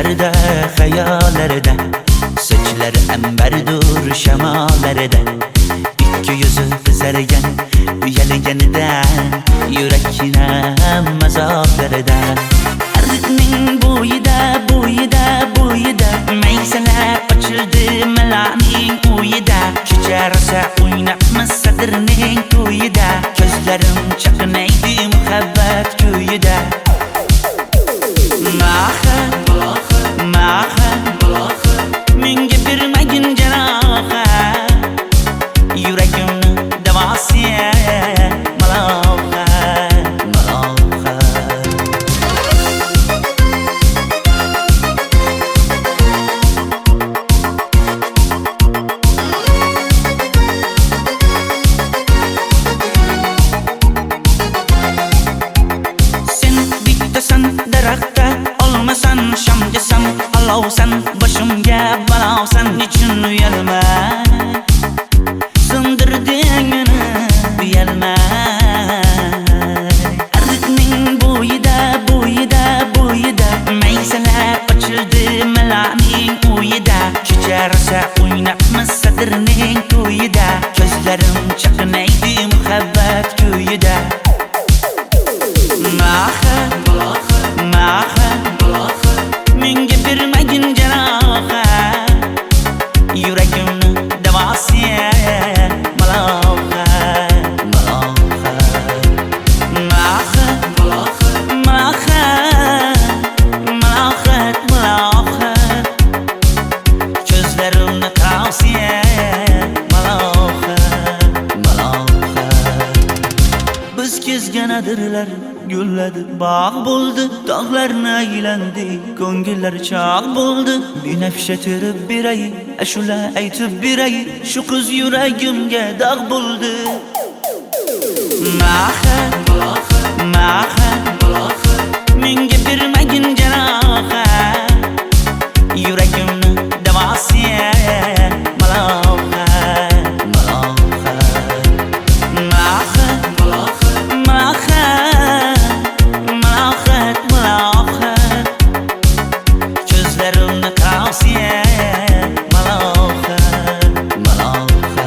Düşlərdə, xəyallərdə, saçları əmbərdur şəmalərdə, İki yüzü qızargan, uyalganidan, yurakkinam azoblardan. Ardiqning bo'yida, bo'yida, bo'yida, maysalar ochildi malaning uyida. Kecha rosa o'ynabmiz sadirning to'yida, ko'zlarim chaqnaydi muhabbat kuyida. Maha, maha, menga bermagin jarohat, yuragimni davosi maloha, maloha. Sen bittasan daraxtda, olmasan shamgasan, olovsan boshimga balosan, nechun uyalma sindirding meni, uyalma. Ardiqning bo'yida, bo'yida, bo'yida, maysalar ochildi malaning uyida. Kecha rosa o'ynabmiz sadirning to'yida, ko'zlarim chaqnaydi muhabbat kuyida. Maha, maha, menga bermagin jarohat, yuragimni davosi maloha, maloha. Maha, maha, malohat, malohat, ko'zlarimni tavsi maloha, maloha. Biz kezgan adirlar gulladi, bog' bo'ldi, tog'larni aylandi, ko'ngillar chog' bo'ldi. Binafsha terib beray, ashula aytib beray, shu qiz yuragimga dog' bo'ldi. Maha, maha, menga bermagin jarohat, yuragimni davosi maloha, maloha. Maha, maha, malohat, malohat, ko'zlarimni tavsi maloha, maloha.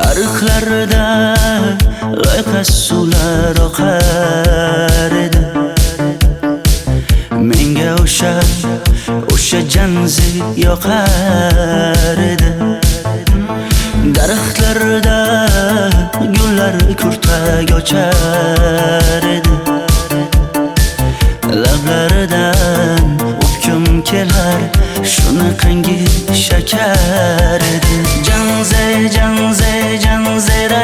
Ariqlarda loyqa suvlar oqar edi, menga o'sha janzi yoqar edi. Daraxtlarda gullar kurtak ochar edi, lablaridan o'pkim kelar, shunaqangi shakar edi. Janze, janze, janzera,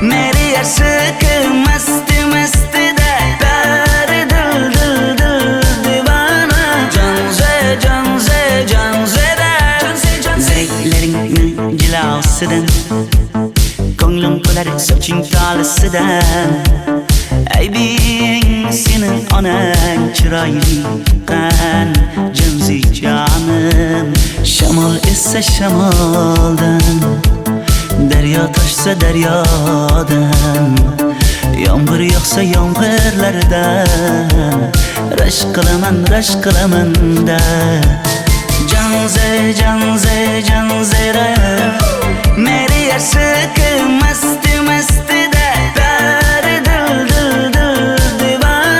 meri aşıkı masti masti de, dari dil dil dil divana. Janze, janze, janzera, zevkleringni jilosidan, ko'nglim to'lar soching tolisidan. Aybing sening onang chiroyli qan, janzi jonim. Shamol essa shamoldan, daryo toshsa daryodan, yomg'ir yog'sa yomg'irlardan, rashk qilaman da. Janze, janze, janzera, meri aşıkı masti masti de, dari dil dil dil divana.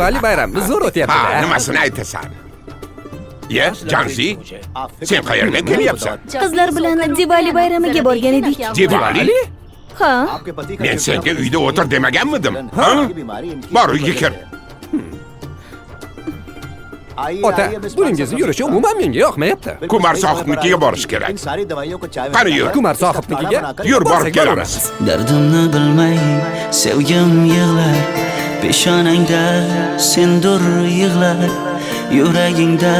Diwali bayrami zo'r o'tyapti-da. Nimasini aytasan? Ye, Janzi, sen qayerga kelyapsan? Qizlar bilan Diwali bayramiga borgan edik. Diwali? Ha? Men senga uyda o'tir demaganmidim? Ha? Bor, uyga kir. Ota, buningizni yurishi umuman menga yoqmayapti. Kumar sohibnikiga borish kerak. Qani yur. Kumar sohibnikiga Yur, borib kelamiz. Dardimni bilmay sevgim yig'lar, peshonangda sendur yig'lar, yuragingda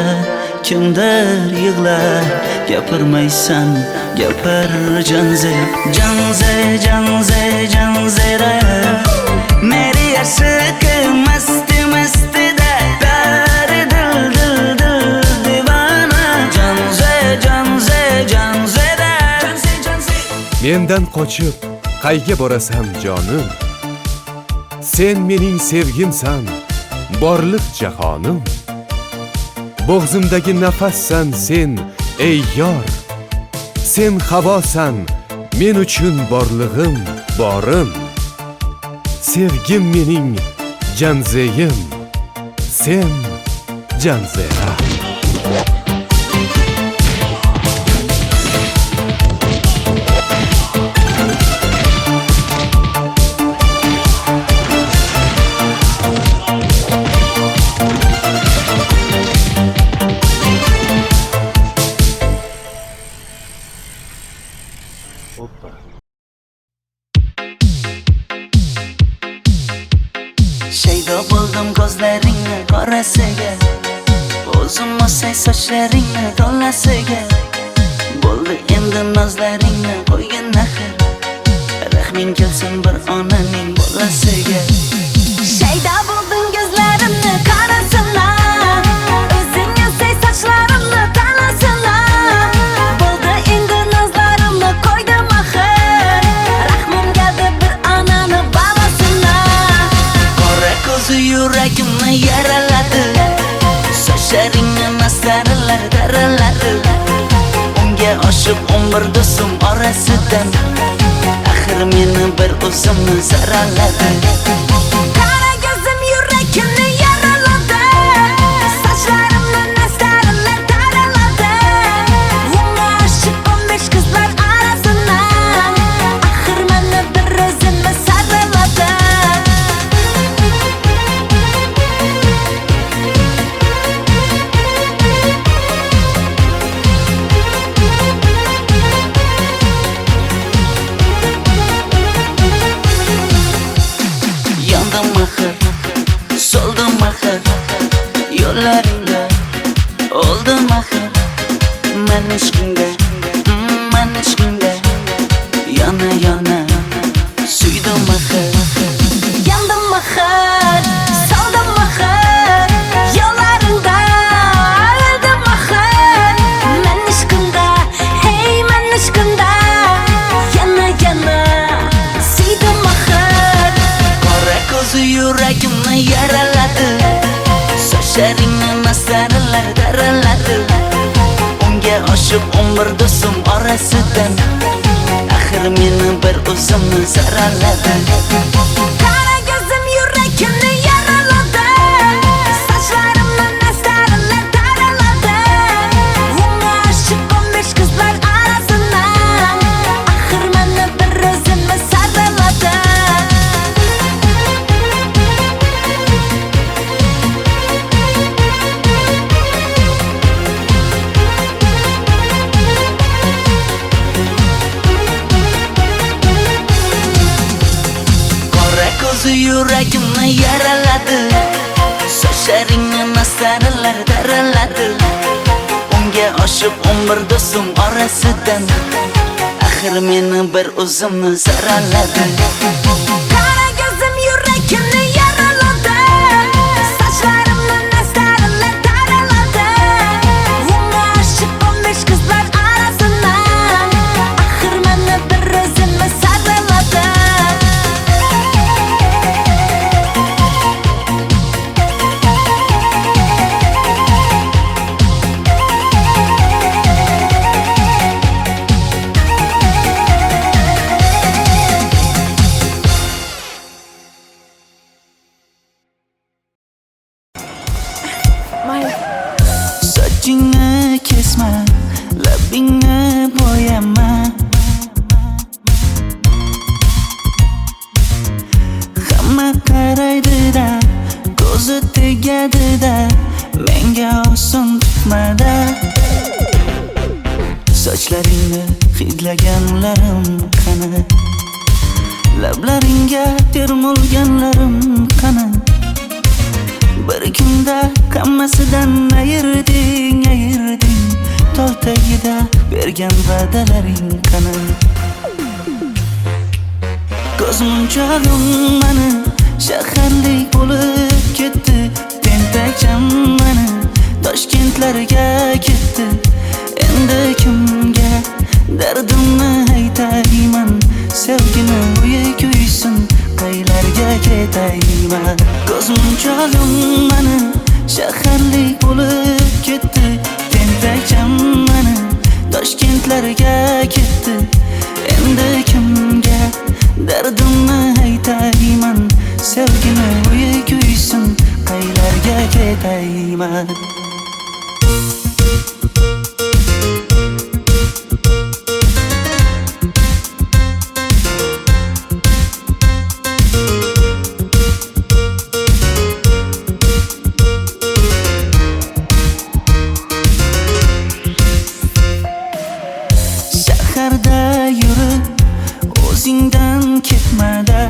kimdir yig'lar. Gapirmaysan, gapir Janze, Janze, Janze, Janzera. Meri aşık mast mast da dar dil dil dil divana. Janze, Janze, Janzera. Mendan qochib qayga borasam jonim, sen mening sevgimsan, borliq jahonim. Bo'g'zimdagi nafassan sen, ey yor. Sen havosan, men uchun borlig'im, borim. Sevgim mening Janzeyim, sen Janzera. Shaydo bo'ldim ko'zlaringni qorasiga, o'zim o'say sochlaringni to'lasiga. Bo'ldi endi nozlaringni qo'ygan naxir, rahming kelsin bir onaning bolasiga. Shayda bo'lding ko'zlarimni qarasana, o'zing o'say sochlarimni tanasana. Bo'ldi endi nozlarimni qo'ydim axir, rahmim keldi bir onani bolasina. Qora ko'zi yuragimni yaraladi, sochlaringni masaralar daraladi. Unga oshiq 11 do'stim orasidan, axir meni bir o'zimni saraladi. Qara ko'zim yuragimni yaraladi, sochlarimni nastarlar taraladi. Unga oshiq 15 qizlar arasidan, axir meni bir o'zimni saraladi. Yandım axir, soldim axir, yo'llaringda oldim axir. Men ishqingga yana yana suydim axir. Yandım axir, soldim axir, yo'llaringda oldim axir. Men ishqimda, hey men ishqimda, yana yana suydim axir. Qora ko'zi yuragimni yaraladi, sochlaringni masaralar daraladi. Unga oshiq 11 do'stim orasidan, axir meni bir o'zimni saraladi. Qara ko'zim yuragimni yaraladi, sochlarimni nastarlar taraladi. Unga oshiq 15 qizlar arasidan, axir meni bir o'zimni saraladi. Qora ko'zi yuragimni yaraladi, sochlaringni masaralar daraladi. Unga oshiq 11 do'stim orasidan, axir meni bir o'zimni saraladi. Qara ko'zim yuragimni yaraladi, sochlarimni nastarlar taraladi. Unga oshiq 15 qizlar arasidan, axir meni bir o'zimni saraladi. tegadi-da, menga oson chiqmadi. Sochlaringni hidlaganlarim qani, lablaringga termulganlarim qani. Bir kunda hammasidan ayırding, tol tagida bergan va'dalaring qani. Ko'zmunchog'im mani shaharlik bo'lib ketdi, tentakcham mani Toshkentlarga ketdi. Endi kimga dardimni aytayman, sevgini uyi kuysin, qaylarga ketayman. Ko'zmunchog'im mani shaharlik bo'lib ketdi, tentakcham mani Toshkentlarga ketdi. Endi kimga dardimni aytayman, sevgini uyi kuysin, qaylarga ketayman. Shaharda yurib o'zingdan ketmada,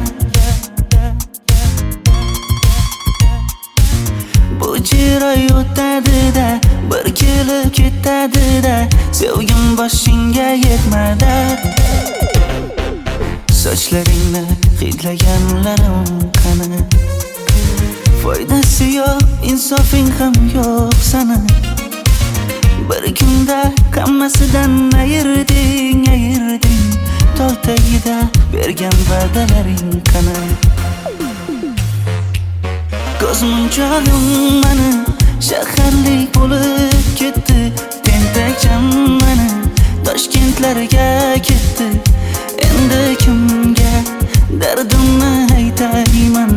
bu jiroy o'tadi-da, bir kelib ketadi-da, sevgim boshingga yetmada. Sochlaringni hidlaganlarim qani, foydasi yo'q, insofing ham yo'q sana. Bir kunda hammasidan ayırding, tol tagida bergan va'dalaring qani. Ko'zmunchog'im mani shaharlik bo'lib ketdi, tentakcham mani Toshkentlarga ketdi. Endi kimga dardimni aytayman,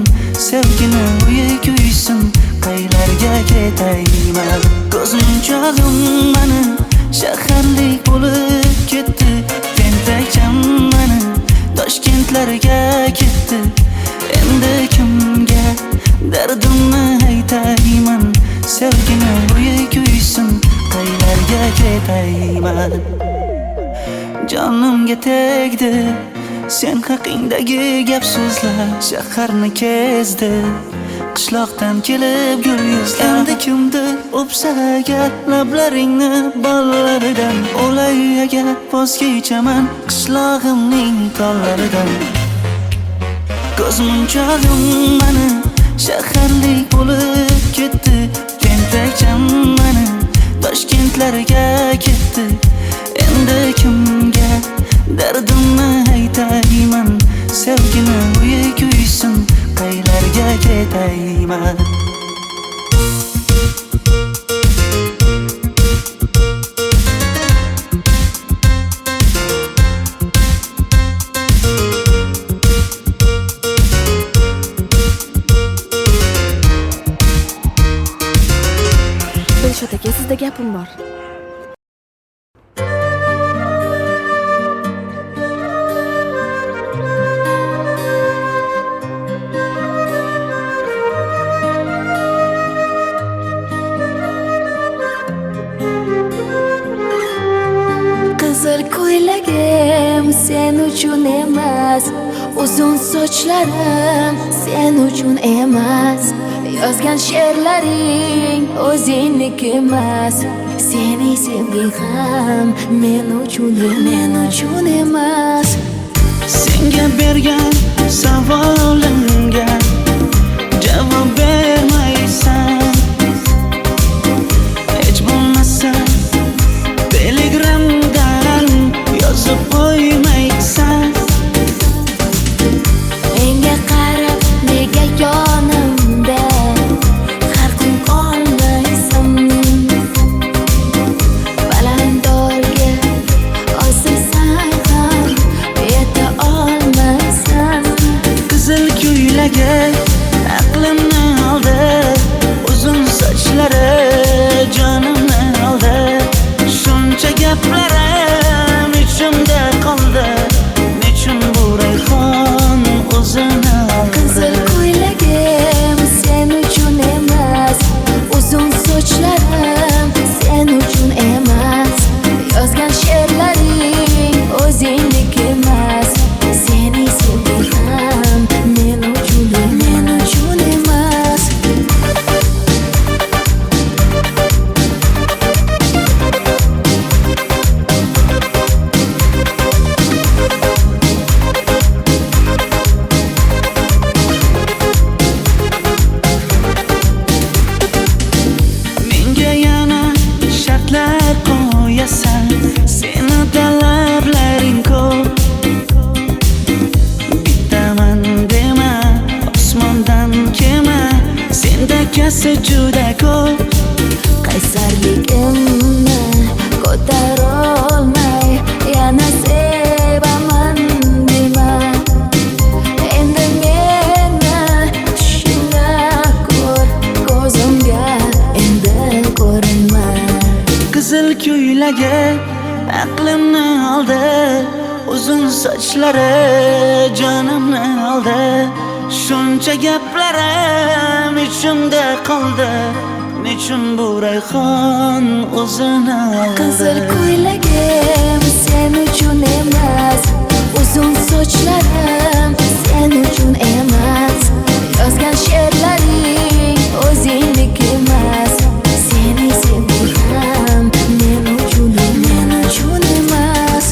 sevgini uyi kuysin, qaylarga ketayman. Ko'zmunchog'im mani shaharlik bo'lib ketdi, tentakcham mani Toshkentlarga ketdi. Endi kimga dardimni aytayman, sevgini uyi kuysin, qaylarga ketayman. Jonimga tegdi sen haqingdagi gap so'zlar, shaharni kezdi qishloqdan kelib gul yuzlar. Endi kimdir o'psa agar lablaringni bollaridan, o'lay agar voz kechaman qishlog'imning tollaridan. Ko'zmunchog'im mani shaharlik bo'lib ketdi, tentakcham mani Toshkentlarga ketdi. Endi kimga dardimni aytayman, sevgini uyi kuysin, qaylarga ketayman. Dilshod aka, sizda gapim bor. Qizil ko'ylagim sen uchun emas, uzun sochlarim sen uchun emas, yozgan she'rlaring o'zingniki emas, sening sevging ham men uchun emas. Senga bergan savolimga javob bermaysan, hech bo'lmasa Telegramdan yozib qo'ymaysan. Menga qarab nega yonimda har kun qolmaysan, balandorga osilsang ham yeta olmaysan. sochlari jonimni oldi. Shuncha gaplarim ichimda qoldi. Nechun bu rayhon o'zini oldi? Qizil ko'ylagim sen uchun emas, uzun sochlarim sen uchun emas. Yozgan she'rlaring o'zingniki emas. Seni sevdim men uchun emas.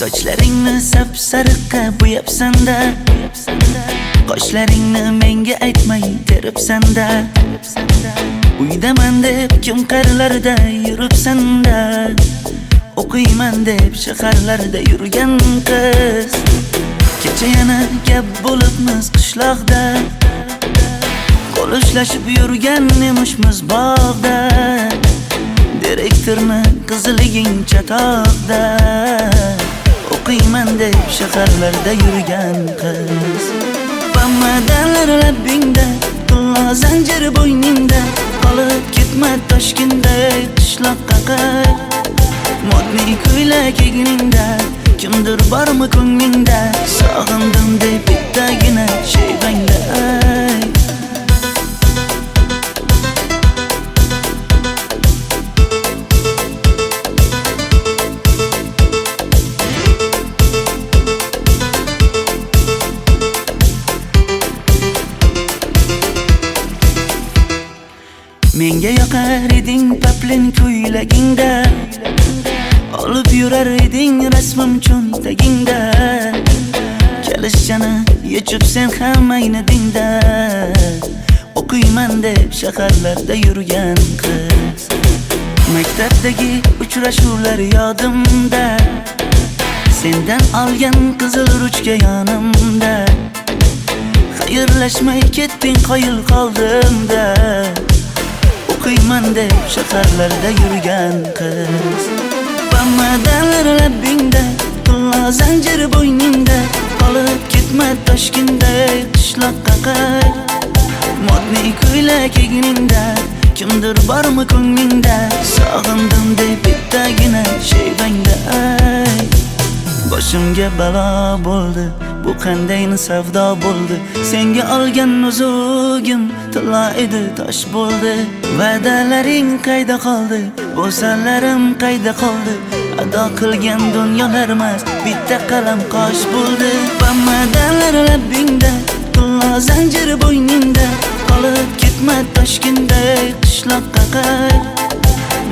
Sochlaringni sap-sariqqa bo'yabsan-da, qoshlaringni menga aytmay teribsan-da. Uydaman deb kim qirlarda yuribsan-da, o'qiyman deb shaharlarda yurgan qiz. Kecha yana gap bo'libmiz qishloqda, qo'l ushlashib yurgan emishmiz bog'da. Direktorni qiziliging chatoqda, o'qiyman deb shaharlarda yurgan qiz. Bamadalar labbingda, tilla zanjir bo'yningda, qolib ketma Toshkentday qishloqqa qayt. Modniy ko'ylak egningda, kimdir bormi ko'nglingda, sog'indim deb bittagina shayvangda ayt. Menga yoqar eding paplin ko'ylagingda, olib yurar eding rasmim cho'ntagingda. Kalishchani yechib sen ham aynadingda, o'qiyman deb shaharlarda yurgan qiz. Maktabdagi uchrashuvlar yodimda, sendan olgan qizil ruchka yonimda. Xayrlashmay ketding qoyil qoldimda, o'qiyman deb shaharlarda yurgan qiz. Bamadalar labbingda, tilla zanjir bo'yningda, qolib ketma Toshkentday qishloqqa qayt. Modniy ko'ylak egningda, kimdir bormi ko'nglingda, sog'indim deb bittagina shayvangda ayt. Boshimga balo bo'ldi, bu qanday savdo bo'ldi. Senga olgan nuzugim tilla edi, tosh bo'ldi. Va'dalaring qayda qoldi, bo'salarim qayda qoldi. Ado qilgan dunyolar emas, bitta qalam qosh bo'ldi. Bamadalar labbingda, tilla zanjir bo'yningda, qolib ketma Toshkentday qishloqqa qayt.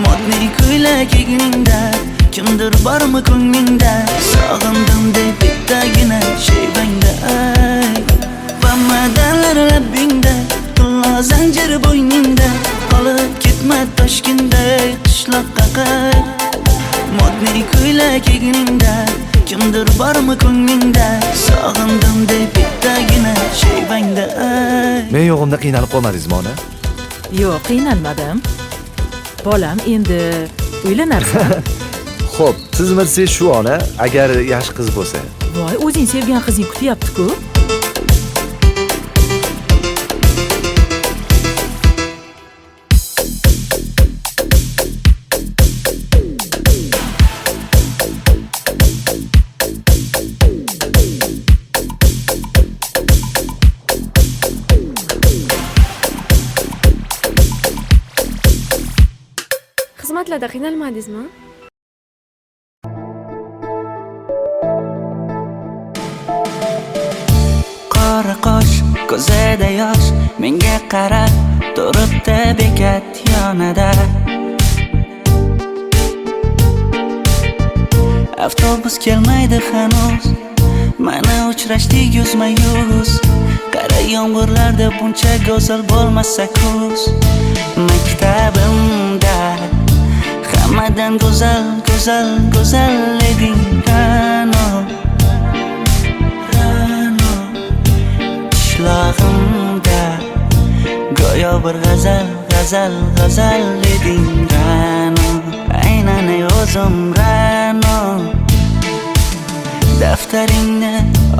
Modniy ko'ylak egningda, kimdir bormi ko'nglingda, sog'indim deb bittagina shayvangda ayt. Bamadalar labbingda, tilla zanjir bo'yningda, qolib ketma Toshkentday qishloqqa qayt. Modniy ko'ylak egningda, kimdir bormi ko'nglingda, sog'indim deb bittagina shayvangda ayt. Men yo'g'imda qiynalib qolmadingizmi ona? Yo'q, qiynalmadim. Bolam, endi uylanarsan. Xo'p, siz bilsangiz shu ona, agar yaxshi qiz bo'lsa. Voy, o'zing sevgan qizing kutyapti-ku. harakatlarda qiynalmadingizmi? Qora qosh, ko'zida yosh, menga qarab turibdi bekat yonida. Avtobus kelmaydi hanuz, mana uchrashdik yuzma-yuz. Qara yomg'irlarda buncha go'zal bo'lmasa kuz. Maktabimda hammadan go'zal, go'zal, go'zal eding Ra'no. Qishlog'imda go'yo bir g'azal, g'azal, g'azal eding Ra'no. Aynan o'zim Ra'no. Daftaringni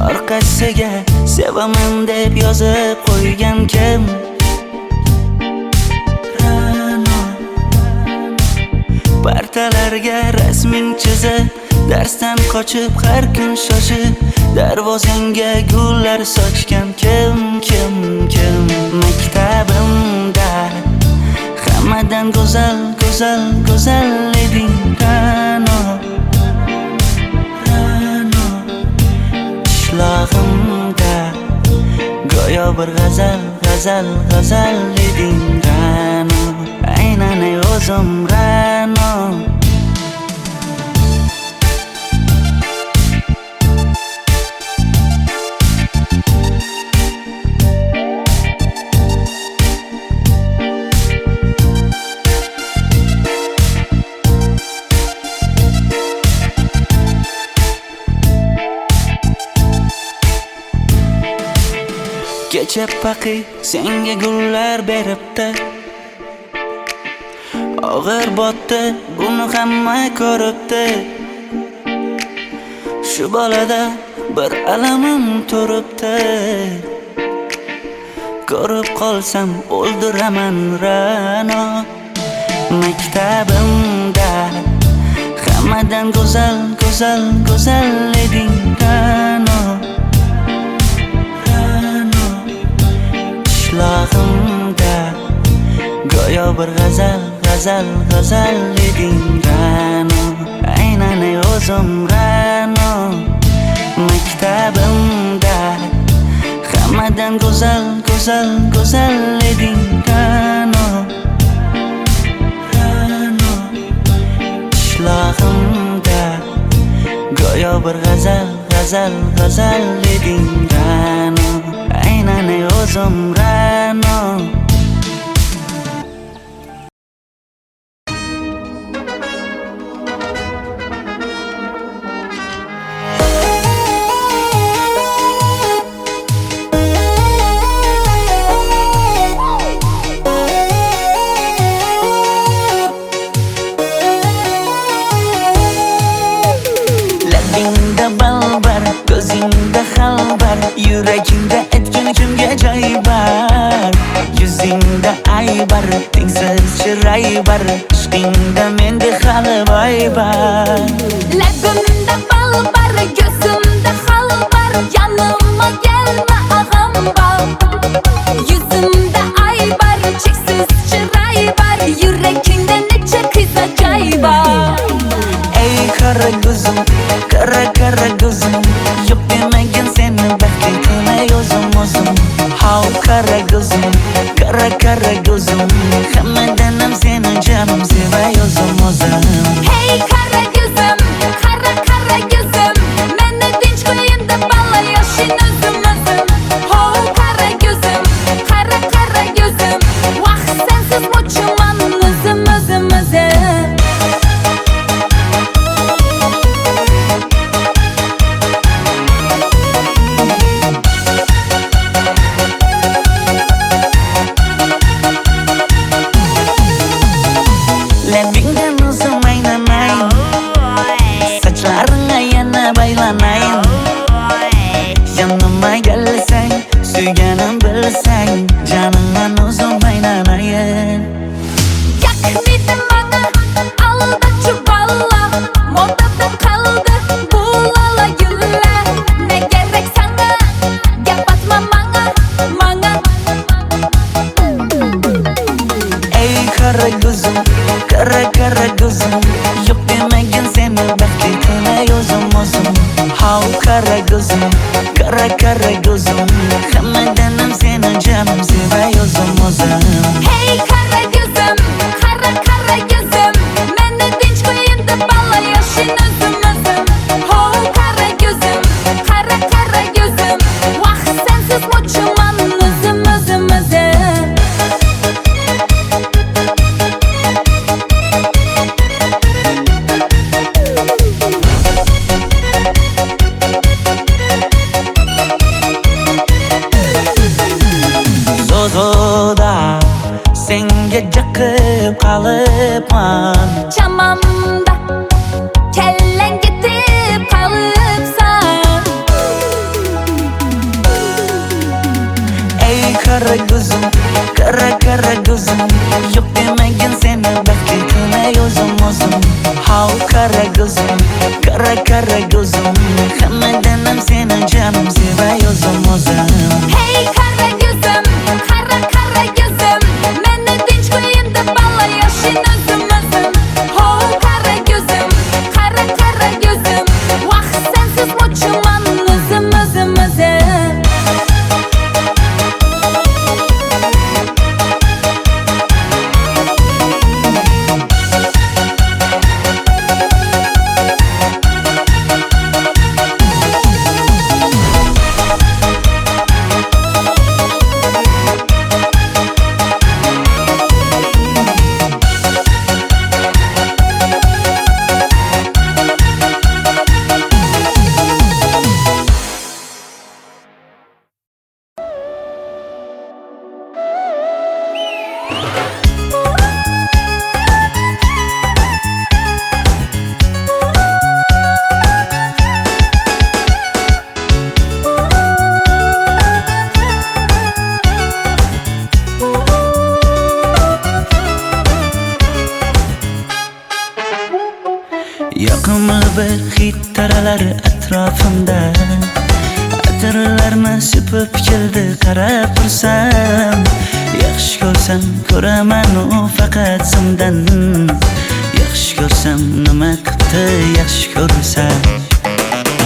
orqasiga sevaman deb yozib qo'ygan kim? Ra'no. Partalarga rasming chizib, darsdan qochib har kun shoshib, darvozangga gullar sochgan kim? Maktabimda hammadan go'zal, go'zal, go'zal eding Ra'no. Qishlog'imda go'yo bir g'azal, g'azal, g'azal eding Ra'no. Aynan o'zim Ra'no. Kecha paqi senga gullar beribdi, og'ir botdi, buni hamma ko'ribdi. Shu bolada bir alamim turibdi, ko'rib qolsam o'ldiraman Ra'no. Maktabimda hammadan go'zal, go'zal, go'zal eding Ra'no. Qishlog'imda go'yo bir g'azal, g'azal, g'azal eding Ra'no. Aynan o'zim Ra'no. Maktabimda hammadan go'zal, go'zal, go'zal eding Ra'no. Qishlog'imda go'yo bir g'azal, g'azal, g'azal eding Ra'no. Aynan o'zim Ra'no. Labingda balbar, ko'zingda xalbar, yuragingda etgan kimga joy bar. Yuzingda aybar, tengsiz chiray bar, ishqingda menda hali voy bar. Labimda balbar, ko'zimda xalbar, yanıma gelme ağam bal. Yuzimda aybar, cheksiz chiray bar, yuragingda necha qiza joy bar. Ey qara ko'zim, qara qara ko'zim, yo'q demagan seni baxting qilmay o'zim. Hav qara ko'zim, qara qara ko'zim, hammadan ham seni jonim sevay o'zim. Hey qara ko'zim, qara qara ko'zim, meni tinch qo'yinda balla yoshing o'zim. Ho qara ko'zim, qara qara ko'zim, vaqt sensiz o'chman o'zim. Labingdan o'zim aylanay, sochlaringga yana baylanayin. Yanıma gelsang, suyganim bilsang, jonimdan o'zim aylanayin. Yakmidim bana aldaçı balla, modadan kaldı bu lala güller. Ne gerek sana, yapatma bana. Ey qara ko'zim, qara qara ko'zim, kara gözüm Hammadanam seni canım sevayozum o'zim Hey kara gözüm, kara gözüm Meni tinch qo'yin deb balla yoshing o'zim Ho kara gözüm, kara gözüm Vaqt sensiz mo'chiman o'zim Zozoda senga jaqib qalibman Chamamda kellang ketib qolibsan Ey kara gözüm Yok demagin seni baxtime o'zim How kara gözüm Hammadanam seni canım sevayozum o'zim Hey kara gözüm, kara gözüm Meni tinch qo'yin deb balla yoshing o'zim Ho kara gözüm, kara gözüm Vaqt sensiz mo'chiman o'zim Yoqimli bir hid taralar atrofimda Atirlarni sepib keldi qarab tursam Yaxshi ko'rsam ko'raman u faqat simdan Yaxshi ko'rsam nima qildi yaxshi ko'rsam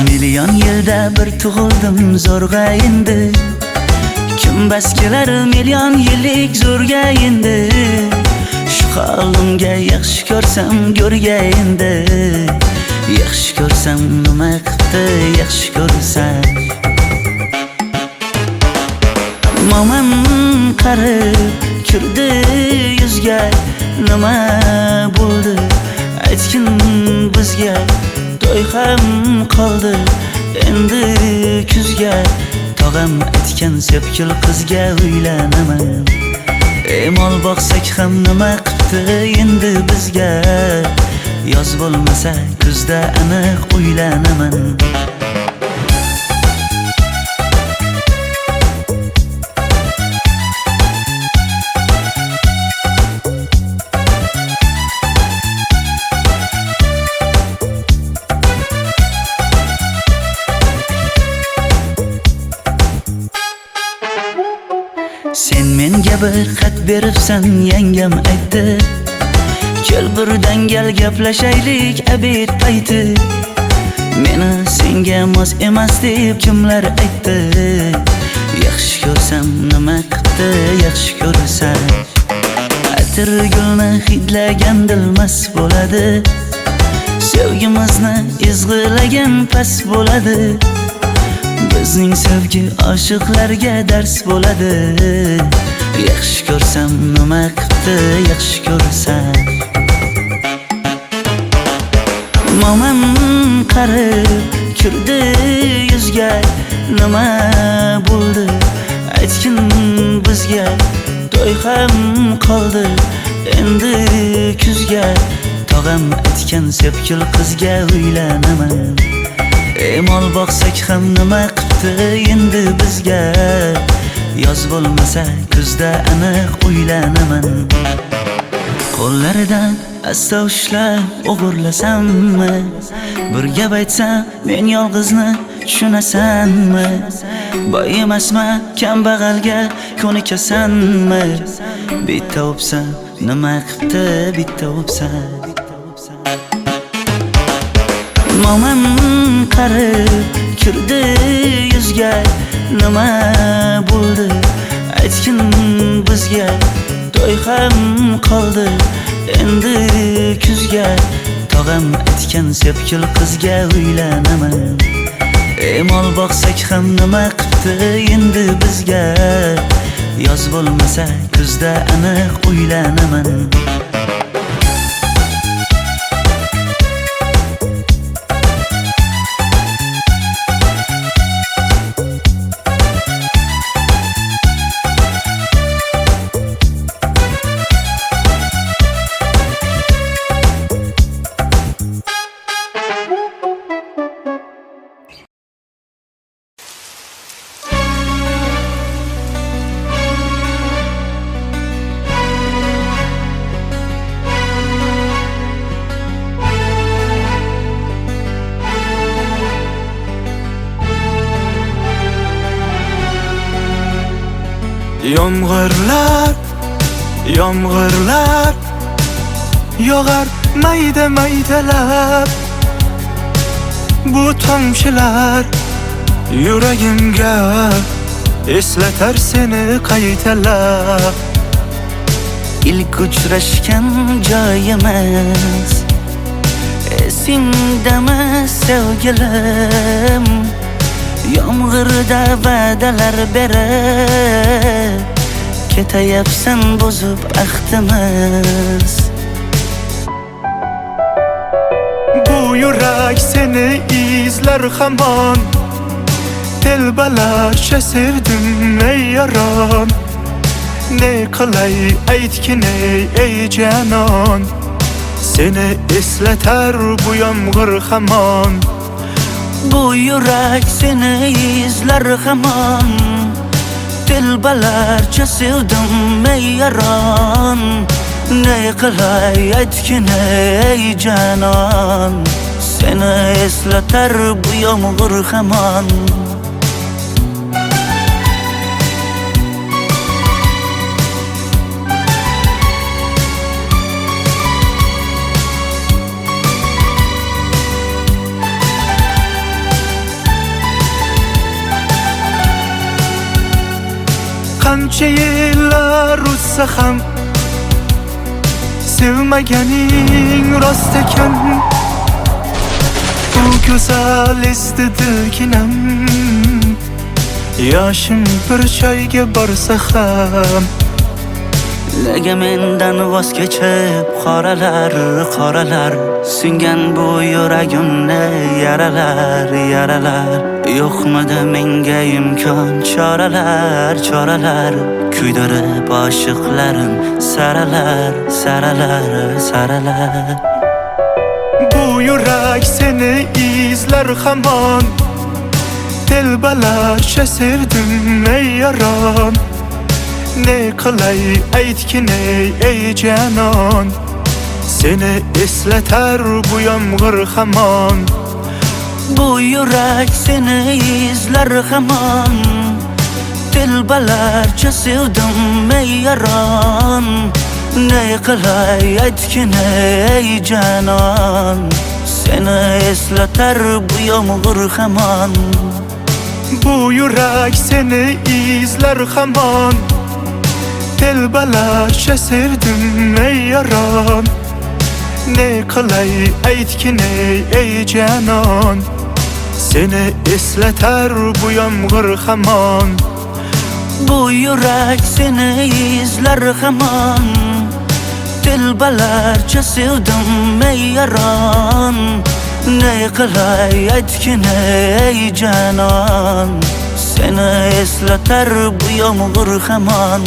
Million yilda bir tug'ildim zo'rg'a endi Kim bas kelar million yillik zo'rga endi Shu holimga yaxshi ko'rsam go'rga endi Yaxshi ko'rsam nima qildi yaxshi ko'rsam Momam qarib kirdi yuzga Nima bo'ldi aytgin bizga To'y ham qoldi endi kuzga Tog'am aytgan sepkil qizga uylanaman Mol boqsak ham nima qildi endi bizga Yoz bo'lmasa kuzda aniq uylanaman Sen menga bir xat beribsan yangam aytdi Kel birdan gal gaplashaylik abid payti Meni senga mos emas deb kimlar aytdi Yaxshi ko'rsam nima qildi yaxshi ko'rsam Atir gulni hidlagan dilmas bo'ladi Sevgimizni izg'ilagan pas bo'ladi Bizning sevgi oshiqlarga dars bo'ladi Yaxshi ko'rsam nima qildi yaxshi ko'rsam Momam qarib kirdi yuzga Nima bo'ldi aytgin bizga To'y ham qoldi endi kuzga Tog'am aytgan sepkil qizga uylanaman Mol boqsak ham nima qildi endi bizga Yoz bo'lmasa kuzda aniq uylanaman Qo'llaridan asta ushlab o'g'irlasammi Bir gap aytsam men yolg'izni tushunasanmi Boy emasman kambag'alga ko'nikasanmi Bitta o'psam nima qildi bitta o'psam Momam qarib kirdi yuzga nima bo'ldi aytgin bizga to'y ham qoldi endi kuzga tog'am aytgan sepkil qizga uylanaman mol boqsak ham nima qipti endi bizga yoz bo'lmasa kuzda aniq uylanaman Yomg'irlar, yomg'irlar yog'ar mayda maydalab bu tomchilar yuragimga eslatar seni qaytalab ilk uchrashgan joyimiz esingdami sevgilim yomg'irda va'dalar berib ketayapsan buzib ahdimiz bu yurak seni izlar hamon telbalarcha sevdim ey yaron ne qilay aytgin ey janon seni eslatar bu yomg'ir hamon bu yurak seni izlar hamon telbalarcha sevdim ey yaron ne qilay aytgin ey janon seni eslatar bu yomg'ir hamon qancha yillar o'tsa ham sevmaganing rost ekan bu go'zal esdidiginam yoshim bir joyga borsa ham nega mendan voz kechib qoralar qoralar singan bu yuragimni yaralar yaralar yo'qmidi menga imkon choralar choralar kuydirib oshiqlarim saralar saralar saralar bu yurak seni izlar hamon telbalarcha sevdim ey yaron ne qilay aytgin ey janon seni eslatar bu yomg'ir hamon bu yurak seni izlar hamon telbalarcha sevdim ey yaron ne qilay aytgin ey janon seni eslatar bu yomg'ir hamon bu yurak seni izlar hamon telbalarcha sevdim ey yaron ne qilay aytgin ey janon seni eslatar bu yomg'ir hamon bu yurak seni izlar hamon telbalarcha sevdim ey yaron ne qilay aytgin ey janon seni eslatar bu yomg'ir hamon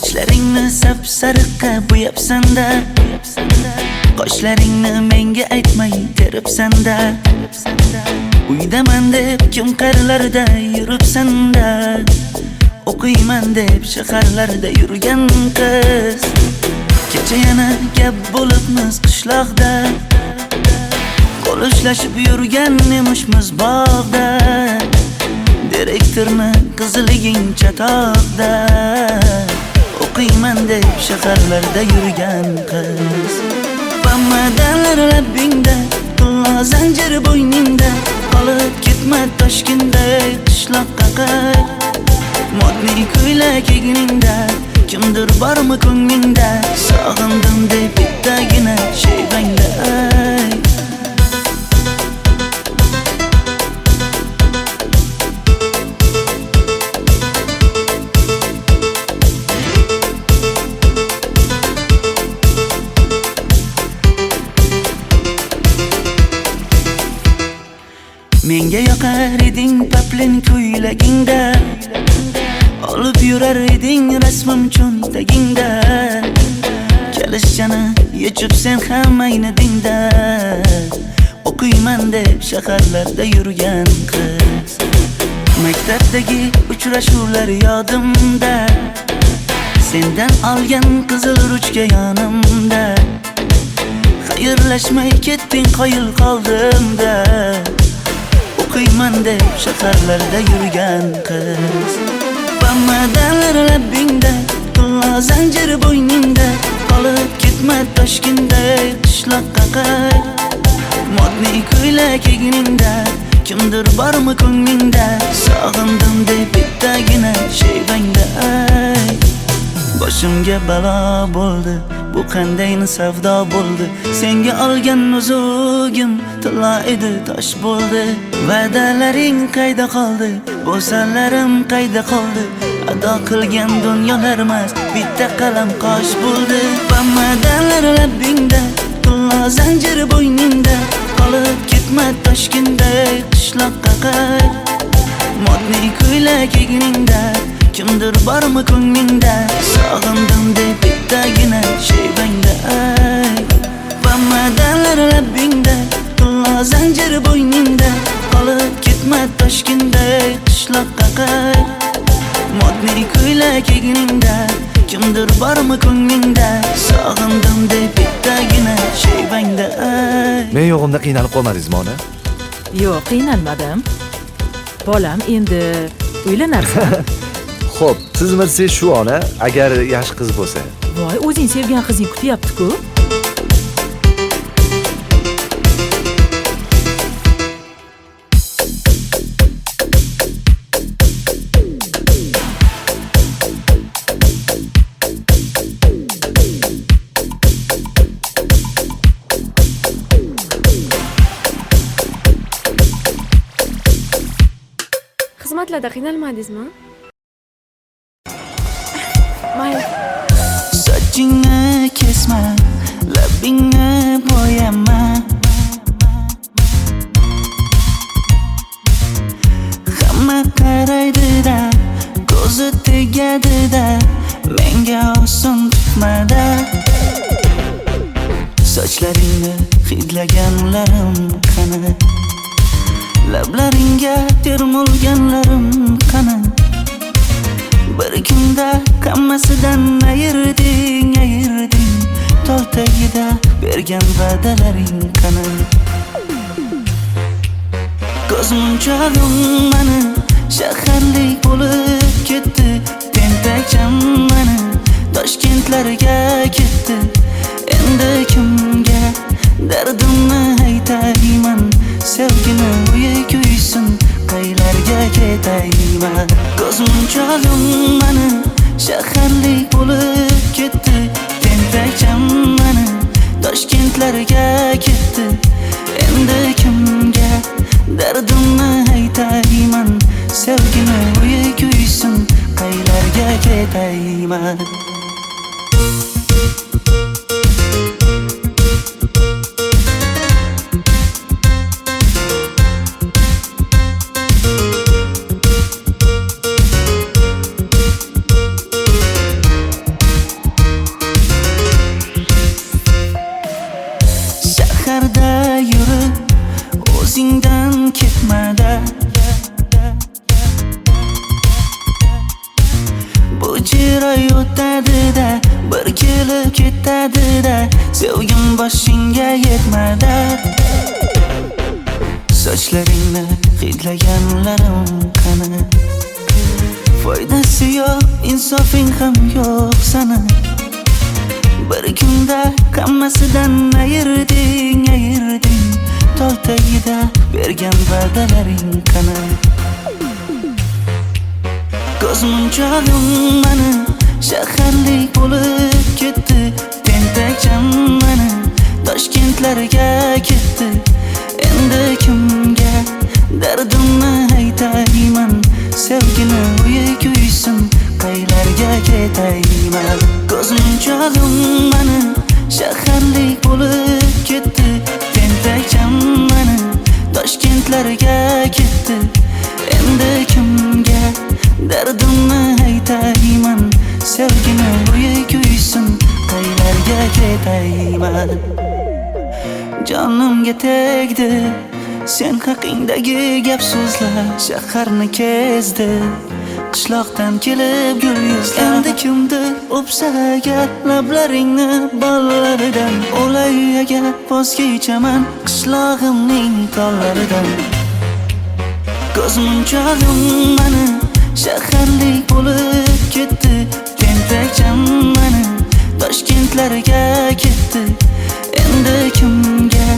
Sochlaringni sap-sariqqa bo'yabsan-da, qoshlaringni menga aytmay teribsan-da. Uydaman deb kim qarilarda yuribsan-da, o'qiyman deb shaharlarda yurgan qiz. Kecha yana gap bo'libmiz qishloqda, qo'l ushlashib yurgan emishmiz bog'da. Direktorni qiziliging chatoqda, o'qiyman deb shaharlarda yurgan qiz. Bamadan labbingda, qulla zanjir bo'yningda, qolib ketma Toshkentday qishloqqa qayt. Modniy ko'ylak egningda, kimdir bormi ko'nglingda, sog'indim deb bittagina shevangda ay. Menga yoqar eding paplin ko'ylagingda, olib yurar eding rasmim cho'ntagingda. Kalishchani yechib sen ham ayni dingda, o'qiyman deb shaharlarda yurgan qiz. Maktabdagi uchrashuvlar yodimda, sendan olgan qizil ruchka yonimda. Xayrlashmay ketding qoyil qoldimda, o'qiyman deb shaharlarda yurgan qiz. Bamadan labbingda, qulla zanjir bo'yningda, qolib ketma Toshkentday qishloqqa qayt. Modniy ko'ylak egningda, kimdir bormi ko'nglingda, sog'indim deb bittagina shevangda ay. Boshimga balo bo'ldi, bu qandayni savdo bo'ldi. Senga olgan nuzugim tilla edi, tosh bo'ldi. Va'dalaring qayda qoldi, bo'salarim qayda qoldi. Ado qilgan dunyolar emas, bitta qalam qosh bo'ldi. Bamadan labbingda, qulla zanjir bo'yningda, qolib ketma Toshkentday qishloqqa qayt. Modniy ko'ylak egningda, kimdir bormi ko'nglingda, sog'indim deb bittagina shevangda ay. Bamadan labbingda, qulla zanjir bo'yningda, qolib ketma Toshkentday qishloqqa qayt. Modniy ko'ylak egningda, kimdir bormi ko'nglingda, sog'indim deb bittagina shevangda ay. Men yo'g'imda qiynalib qolmadingizmi ona? Yo'q, qiynalmadim. Bolam endi uylanarsan. Xo'p, siz bilsangiz shu ona, agar yaxshi qiz bo'lsa. Voy, o'zing sevgan qizing kutyapti-ku. Xizmatlarda qiynalmadingizmi? Mayli. Sochingni kesma, labbingni bo'yama. Hamma qaraydi-da, ko'zi tegadi-da, menga oson tutmada. Sochlaringni hidlaganlarim qani, lablaringga termulganlarim qani. Bir kunda hammasidan ayirding, tol tagida bergan va'dalaring qani. Ko'zmunchog'im mani shaharlik bo'lib ketdi, tentakcham mani Toshkentlarga ketdi. Endi kimga dardimni aytayman, sevgini uyi kuysin, qaylarga ketayman. Ko'zmunchog'im mani shaharlik bo'lib ketdi, tentakcham mani Toshkentlarga ketdi. Endi kimga dardimni aytayman, sevgini uyi kuysin, qaylarga ketayman. esingdan ketmada. Bu chiroy o'tadi-da, bir kelib ketadi-da, sevgim boshingga yetmadi. Sochlaringni hidlaganlarim qani, foydasi yo'q, insofing ham yo'q sana. Bir kunda hammasidan ayırding, tol tagida bergan va'dalaring qani. Ko'zmunchog'im mani shaharlik bo'lib ketdi, tentakcham mani Toshkentlarga ketdi. Endi kimga dardimni aytayman, sevgini uyi kuysin, qaylarga ketayman. Ko'zmunchog'im mani shaharlik bo'lib ketdi, tentakcham mani Toshkentlarga ketdi. Endi kimga dardimni aytayman, sevgini uyi kuysin, qaylarga ketayman. Jonimga tegdi sen haqingdagi gap so'zlar, shaharni kezdi, qishloqdan kelib gul yuzlar. Endi kimdir o'psa agar lablaringni bollaridan, o'lay agar voz kechaman qishlog'imning tollaridan. Ko'zmunchog'im mani shaharlik bo'lib ketdi, tentakcham mani Toshkentlarga ketdi. Endi kimga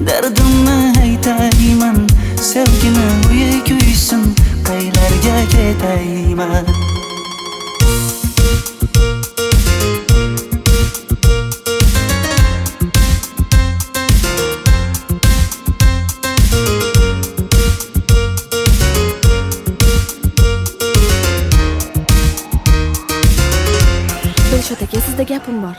dardimni aytayman, sevgini uyi kuysin, qaylarga ketayman. Dilshod aka, sizda gapim bor.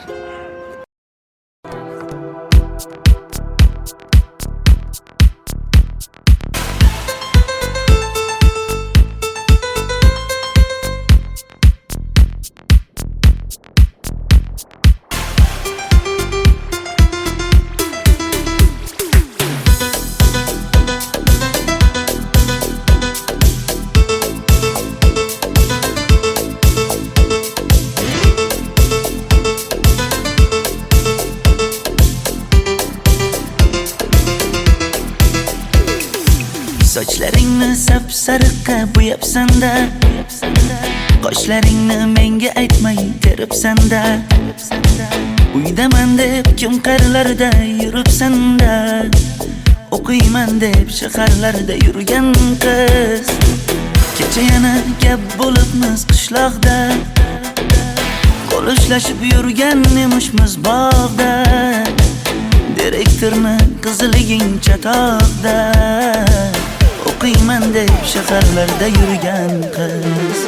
Sochlaringni sap-sariqqa bo'yabsan-da, qoshlaringni menga aytmay teribsan-da. Uydaman deb kim qarilarda yuribsan-da, o'qiyman deb shaharlarda yurgan qiz. Kecha yana gap bo'libmiz qishloqda, qo'l ushlashib yurgan emishmiz bog'da. Direktorni qiziliging chatoqda, o'qiyman deb shaharlarda yurgan qiz.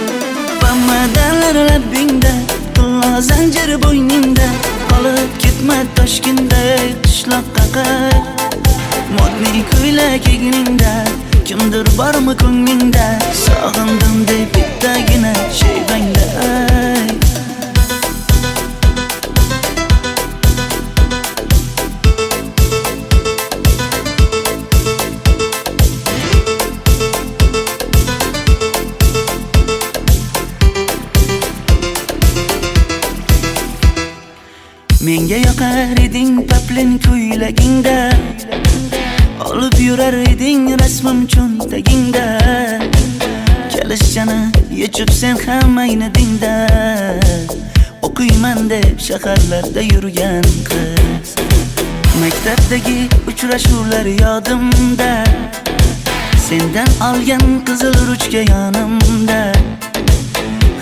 Bamadanlar labbingda, tilla zanjir bo'yningda, qolib ketma Toshkentda qishloqqa qayt. Modniy ko'ylak egningda, kimdir bormi ko'nglingda, sog'indim deb bittagina shevangda ayt. Menga yoqar eding paplin ko'ylagingda, olib yurar eding rasmim cho'ntagingda. Kalishchani yechib sen ham aynadingda, o'qiyman deb shaharlarda yurgan qiz. Maktabdagi uchrashuvlar yodimda, sendan olgan qizil ruchka yonimda.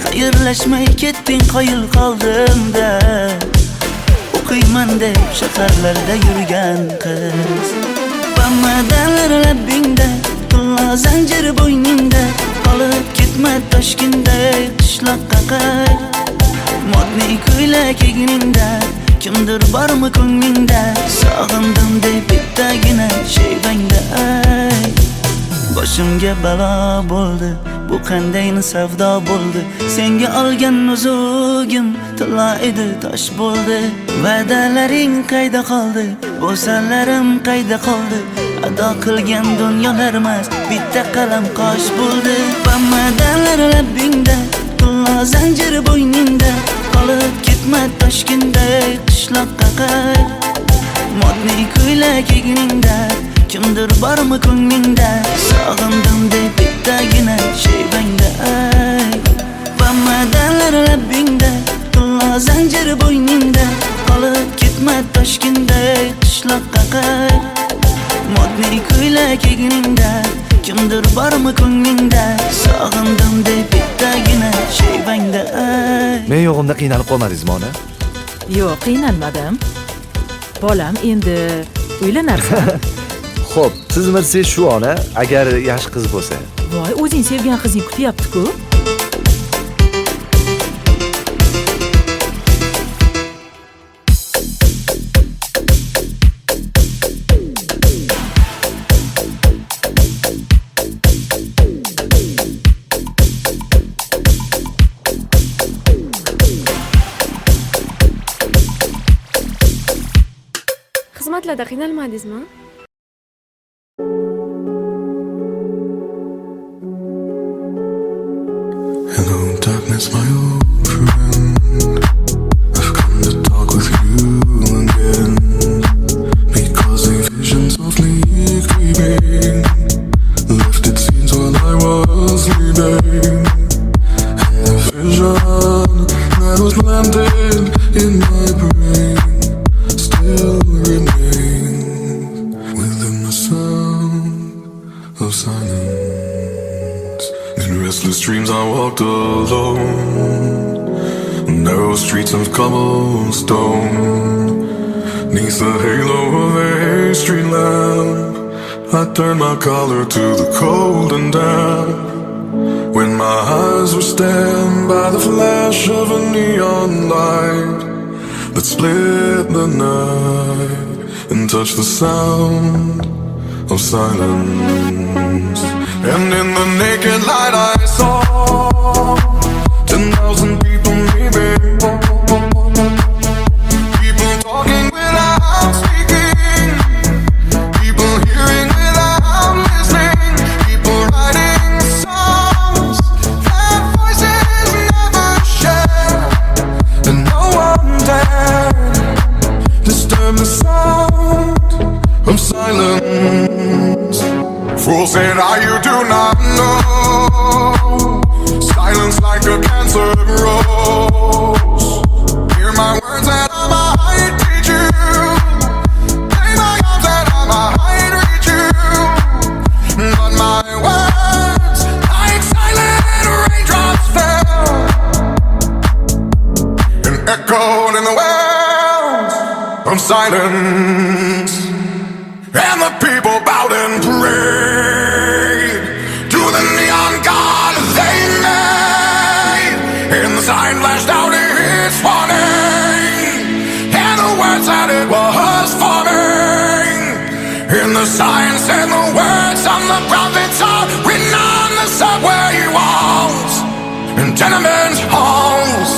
Xayrlashmay ketding, qoyil qoldimda, o'qiyman deb shaharlarda yurgan qiz. Bamadanlar labbingda, tilla zanjir bo'yningda, qolib ketma Toshkentda qishloqqa qayt. Modniy ko'ylak egningda, kimdir bormi ko'nglingda, sog'indim deb bittagina shevangda ayt. Boshimga balo bo'ldi, bu qanday savdo bo'ldi. Senga olgan nuzugim tilla edi, tosh bo'ldi. Va'dalaring qayda qoldi, bo'salarim qayda qoldi. xudo qilgan dunyolarmas bitta qalam qosh bo'ldi. Bammadanlar labbingda, tullo zanjir bo'yningda, qolib ketma Toshkentday qishloqqa qayt. Modniy ko'ylak egningda, kimdir bormi ko'nglingda, sog'indim deb bittagina shevangda ay. Bammadanlar labbingda, tullo zanjir bo'yningda, qolib ketma Toshkentday qishloqqa qayt. Modniy ko'ylak egningda, kimdir bormi ko'nglingda, sog'indim deb bittagina shevangda ay. Men yo'g'imda qiynalib qolmadingizmi ona? Yo'q, qiynalmadim. Bolam, endi uylanarsan. Xo'p, siz bilsangiz shu ona, agar yaxshi qiz bo'lsa. Voy, o'zing sevgan qizing kutyapti-ku. Xizmatlarda qiynalmadingizmi? Hello, darkness, my old friend. I've come to talk with you again, because a vision softly creeping left its scenes while I was sleeping, and the vision that was planted in my brain still remains within the sound of silence. In restless dreams I walked alone, narrow streets of cobblestone. Neath the halo of a street lamp, I turned my collar to the cold and damp. When my eyes were stabbed by the flash of a neon light that split the night and touched the sound of silence. And in the naked light I saw 10,000 people maybe, people talking without speaking, people hearing without listening, people writing songs that voices never share, and no one dared disturb the sound of silence. Fool said you do not know, silence like a cancer grows. Hear my words that I might teach you, play my arms that I might reach you, but my words like silent raindrops fell and echoed in the wells of silence. And the people bowed and prayed to the neon god they made. And the sign flashed out its warning, and the words that it was forming. And the sign said the words of the prophets are written on the subway walls and tenement halls,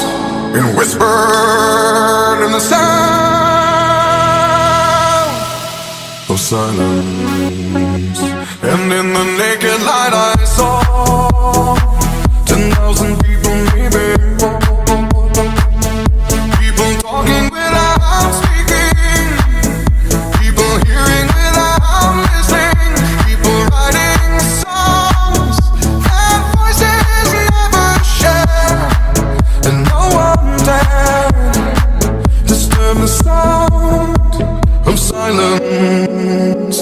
and whispered in the sound of silence. And in the naked light I saw 10,000 people maybe, people talking without speaking, people hearing without listening, people writing songs that voices never share, and no one dared disturb the sound of silence.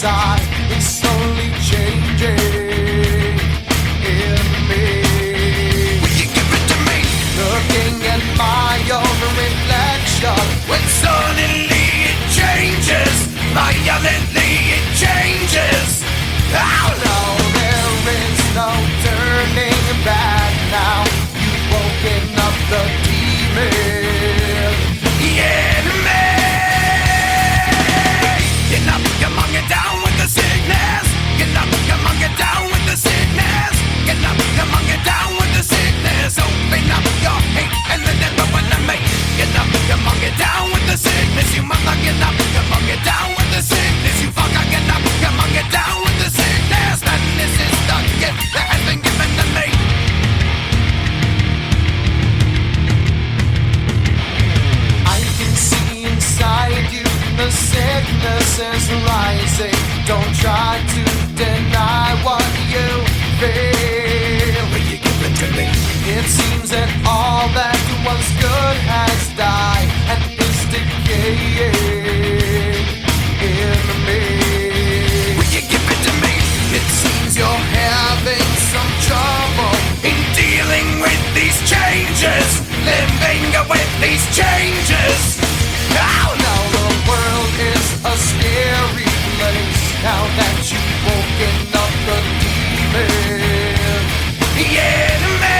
inside is slowly changing in me. Will you give it to me? Looking at my own reflection, when suddenly it changes, violently it changes. Oh no, there is no turning back now. You've woken up the demon in me. Get up, come on, get down with the sickness. Get up, come on, get down with the sickness. Get up, come on, get down with the sickness. Open up your hate and then never wanna make. Get up, come on, get down with the sickness. You mother, get up, come on, get down with the sickness. You fucker, get up, come on, get down with the sickness. Madness is the gift that has been given to me. I can see inside you the sickness is rising. Don't try to deny what you feel. Will you give it to me? It seems that all that was good has died and is decaying in me. Will you give it to me? It seems you're having some trouble in dealing with these changes, living with these changes. Oh no, the world is a scary place now that you've woken up the demon in me.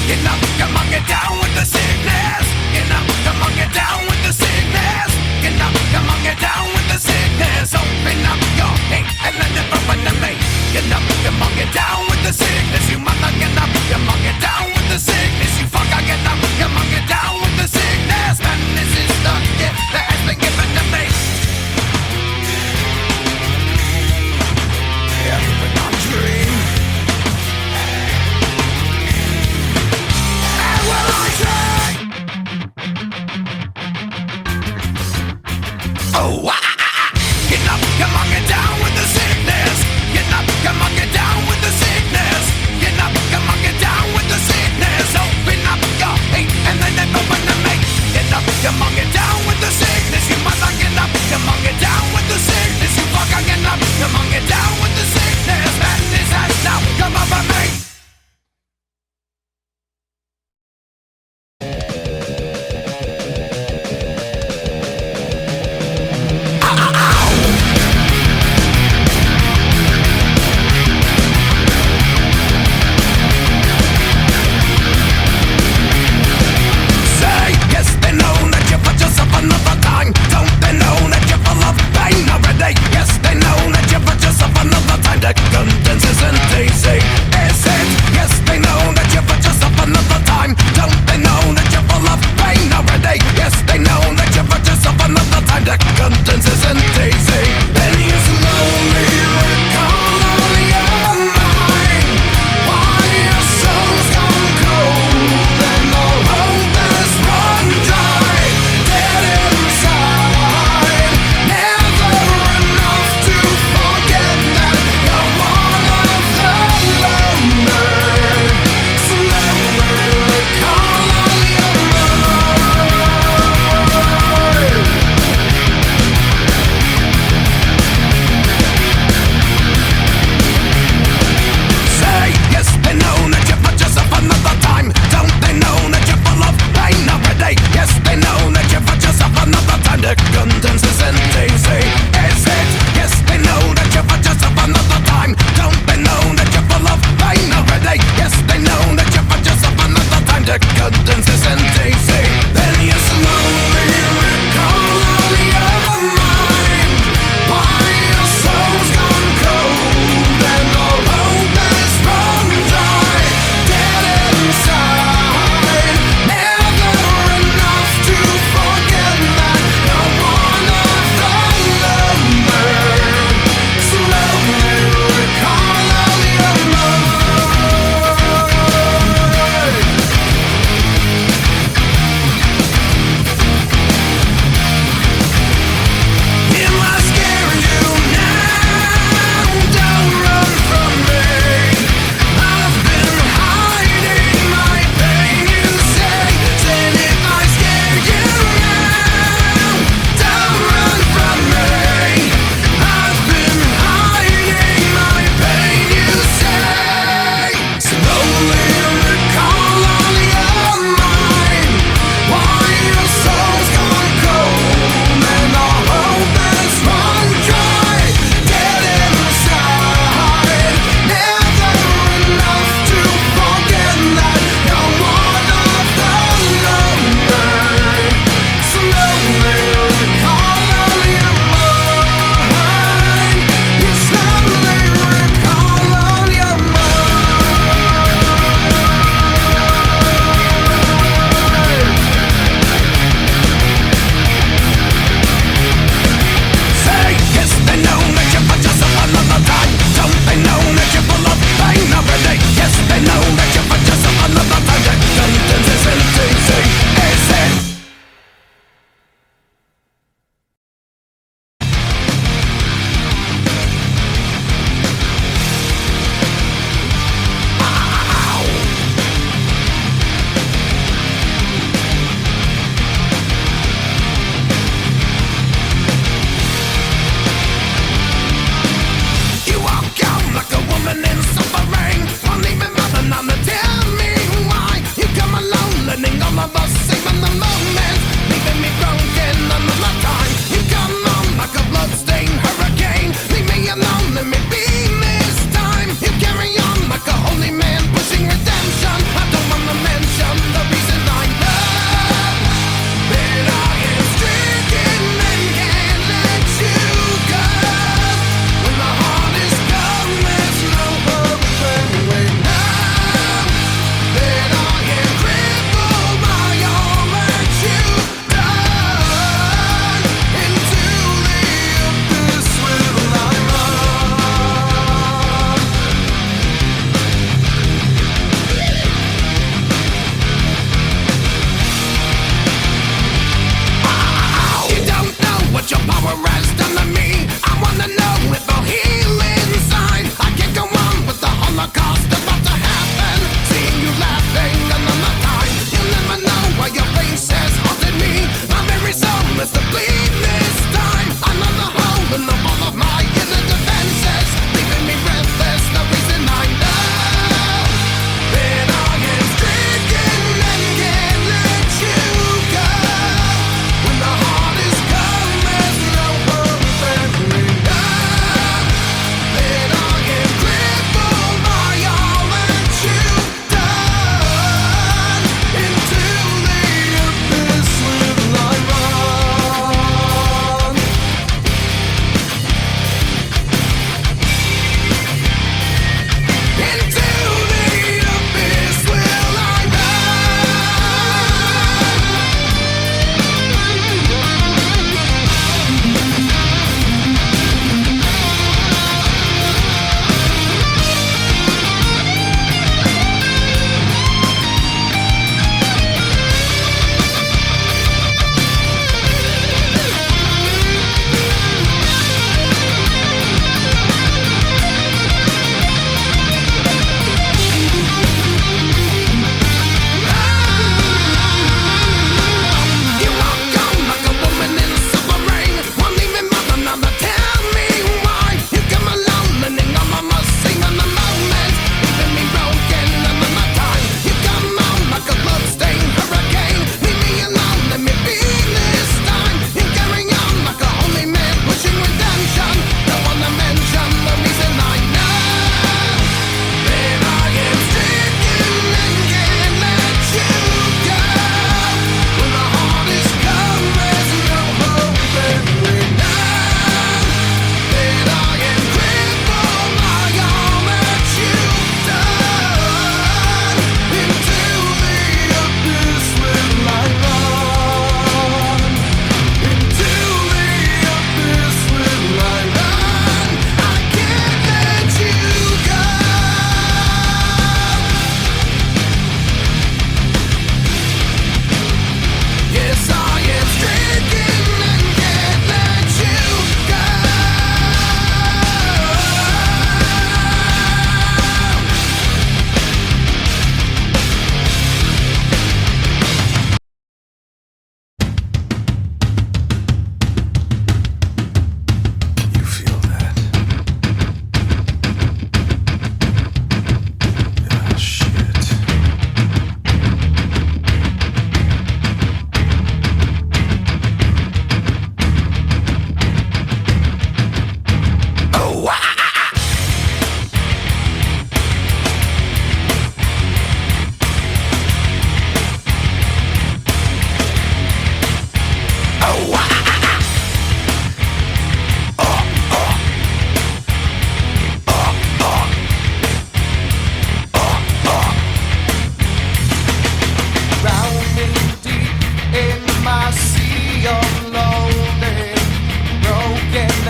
Get up, come on, get down with the sickness. Get up, come on, get down with the sickness. Get up, come on, get down with the sickness. Open up your hate and let it burn to me. Get up, come on, get down with the sickness. You mother, get up, come on, get down with the sickness. You fucker, get up, come on, get down with the sickness. Man, this is the gift that has been given to me. Everything I dream. And when I say, oh, get up, come on, get down with the sickness. Get up, come on, get down with the sickness. Get up, come on, get down with the sickness. Open up your hate and then it open to me. Get up, come on, get down with the sickness. You mother, get up, come on, get down with the sickness. You fucker, get up, come on, get down with the sickness. Madness has now come over me. Say yes, they know that you put your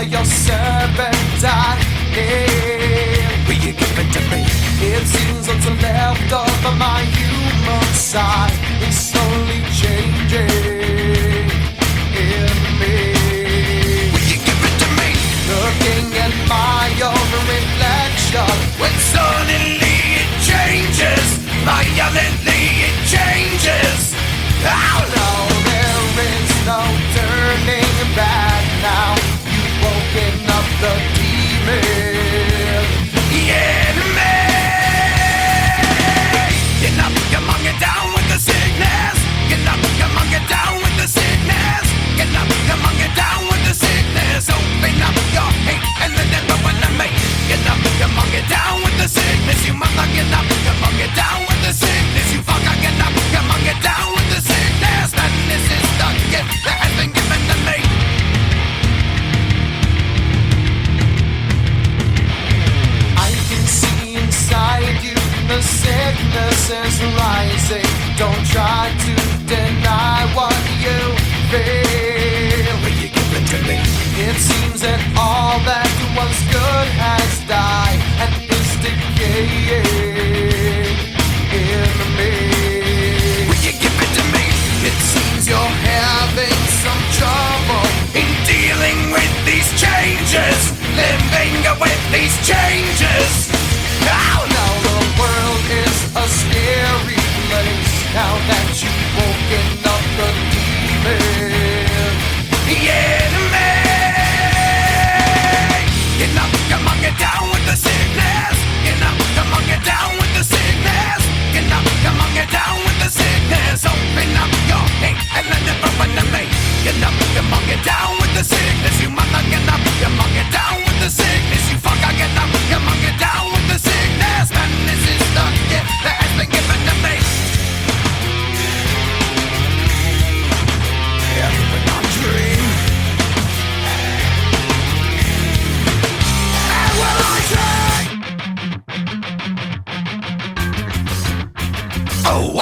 your serpentine. Will you give it to me? It seems what's left of my human side is slowly changing in me. Will you give it to me? Looking at my own reflection, when suddenly it changes, violently it changes. Oh no, there is no turning back now. You've woken up the demon in me. Get up, come on, get down with the sickness. Get up, come on, get down with the sickness. Get up, come on, get down with the sickness. Open up your hate and then never wanna make. Get up, come on, get down with the sickness. You mother, get up, come on, get down with the sickness. You fucker, get up, come on, get down with the sickness. Madness is the gift that has been given to me. I can see inside you, the sickness is rising. Don't try to deny what you feel. Will you give it to me? It seems that all that was good has died and is decaying in me. Will you give it to me? It seems you're having some trouble in dealing with these changes, living with these changes. Oh no, the world is a scary place now that you've woken up the demon in me. Get up, come on, get down with the sickness. Get up, come on, get down with the sickness. Get up, come on, get down with the sickness. Open up your hate and let it burn to me. Get up, come on, get down with the sickness. You mother, get up, come on, get down with the sickness. You fucker, get up, come on, get down with the sickness. Man, this is the gift that has been given to me. Everything I dream. And when I say, oh,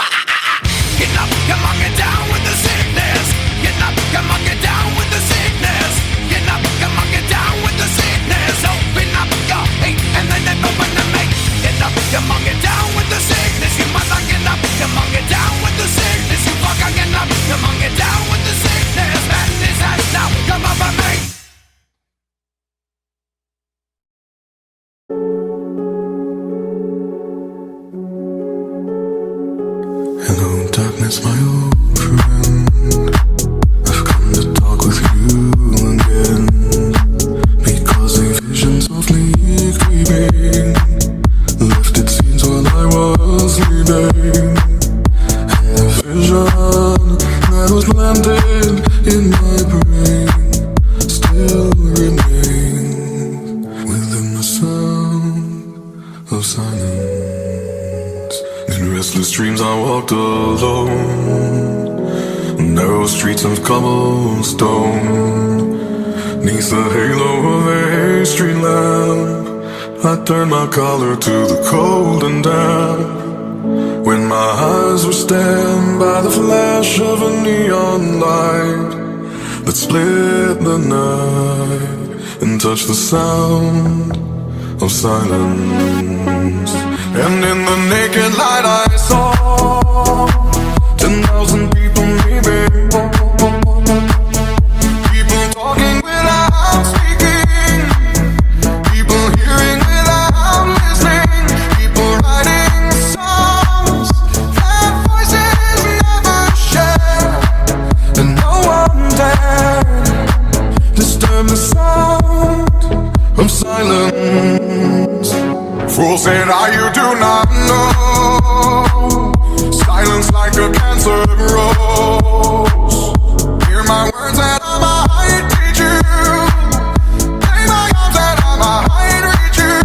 get up, come on, get down with the sickness. Get up, come on, get down with the sickness. Get up, come on, get down with the sickness. Open up your hate and then it open to me. Get up, come on, get down with the sickness. You mother, get up, come on, get down with the sickness. You fucker, get up, come on, get down with the sickness. Madness has now come over me. Hello, darkness, my old friend. I've come to talk with you again, because a vision softly creeping left its scenes while I was sleeping, and the vision that was planted in my brain still remains within the sound of silence. In restless dreams I walked alone, narrow streets of cobblestone. Neath the halo of a street lamp, I turned my collar to the cold and damp. When my eyes were stabbed by the flash of a neon light that split the night and touched the sound of silence. And in the naked light I saw 10,000 people maybe, people talking without speaking, people hearing without listening, people writing songs that voices never shared, and no one dared disturb the sound of silence. Fools said, you do not know. Silence like a cancer grows. Hear my words that I might reach you. Play my arms that I might reach you.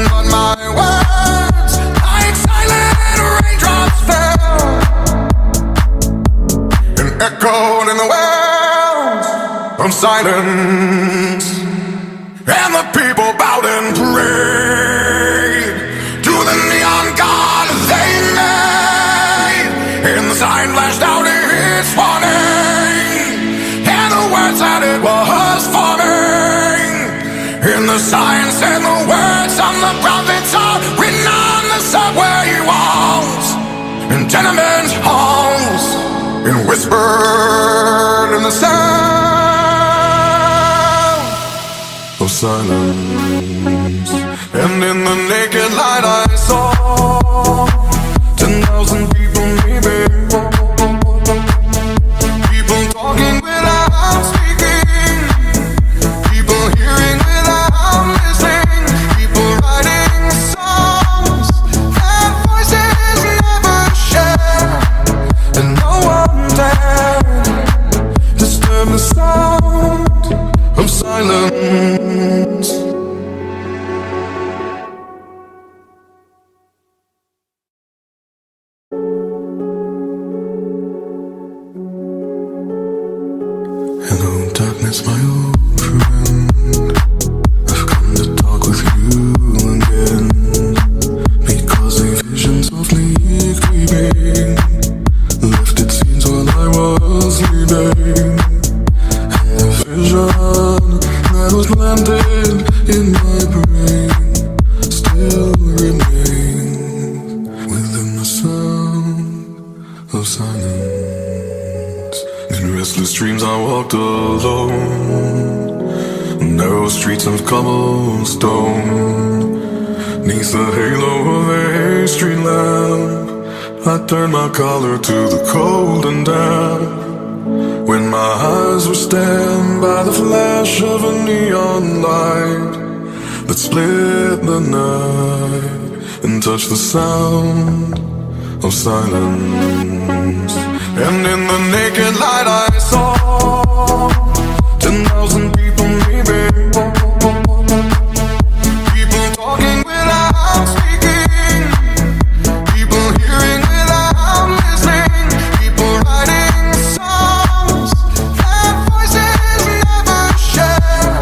But my words, like silent raindrops, fell and echoed in the wells of silence. And the people bowed and prayed to the neon god they made. And the sign flashed out its warning, and the words that it was for me. signs and the words on the prophets are written on the subway walls, in tenement halls, and whispered in the sound of silence. And in the naked light I saw 10,000 people maybe, people talking without speaking, people hearing without listening, people writing songs that voices never share, and no one dared disturb the sound of silence. Hello, darkness, my old friend. I've come to talk with you again, because a vision softly creeping left its scenes while I was sleeping, and the vision that was planted in my brain still remains within the sound of silence. In restless dreams I walked alone, narrow streets of cobblestone. Neath the halo of a street lamp, I turned my collar to the cold and damp, when my eyes were stabbed by the flash of a neon light that split the night and touched the sound of silence. And in the naked light I saw 10,000 people maybe, people talking without speaking, people hearing without listening, people writing songs that voices never share,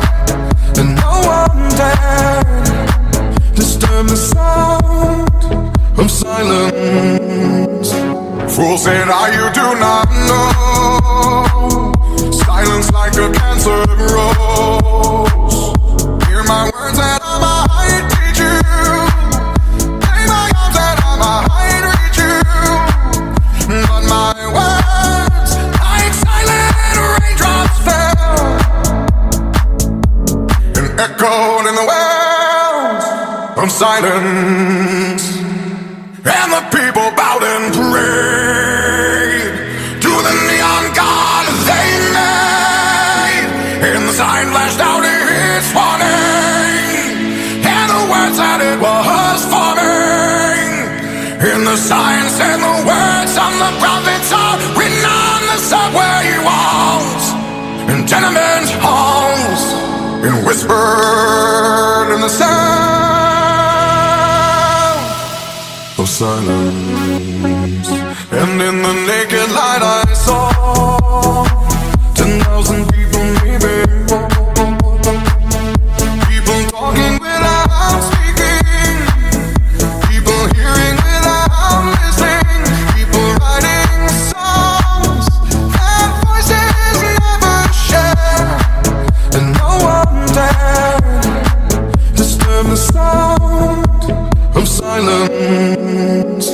and no one dared disturb the sound of silence. Fools said, you do not know, silence like a cancer grows. Hear my words that I might teach you, play my arms that I might reach you, but my words like silent raindrops fell and echoed in the wells of silence. And the people bowed and prayed to the neon god they made, and the sign flashed out its warning, and the words that it was forming. And the sign said the words on the prophets are written on the subway walls, in tenement halls, and whispered in the sound of silence. And in the naked light I saw 10,000 people maybe, people talking without speaking, people hearing without listening, people writing songs that voices never share, and no one dared disturb the sound of silence.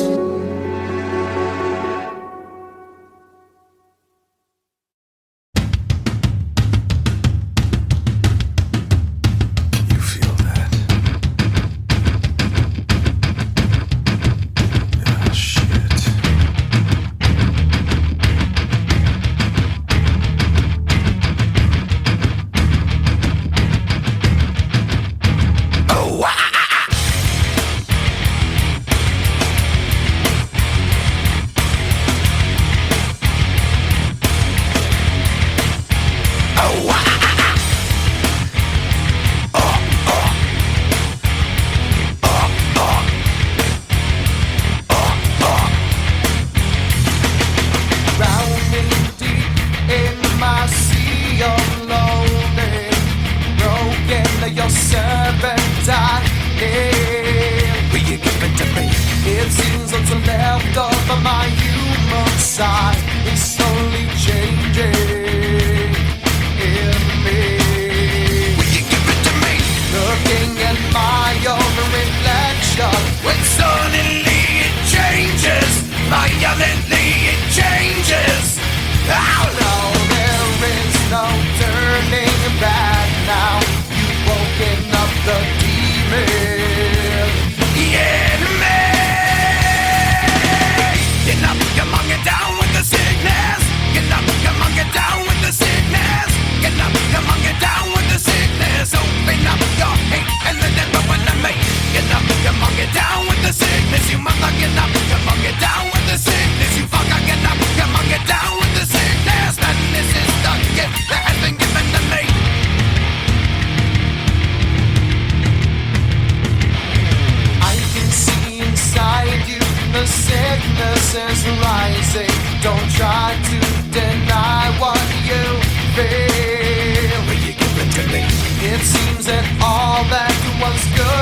once, girl.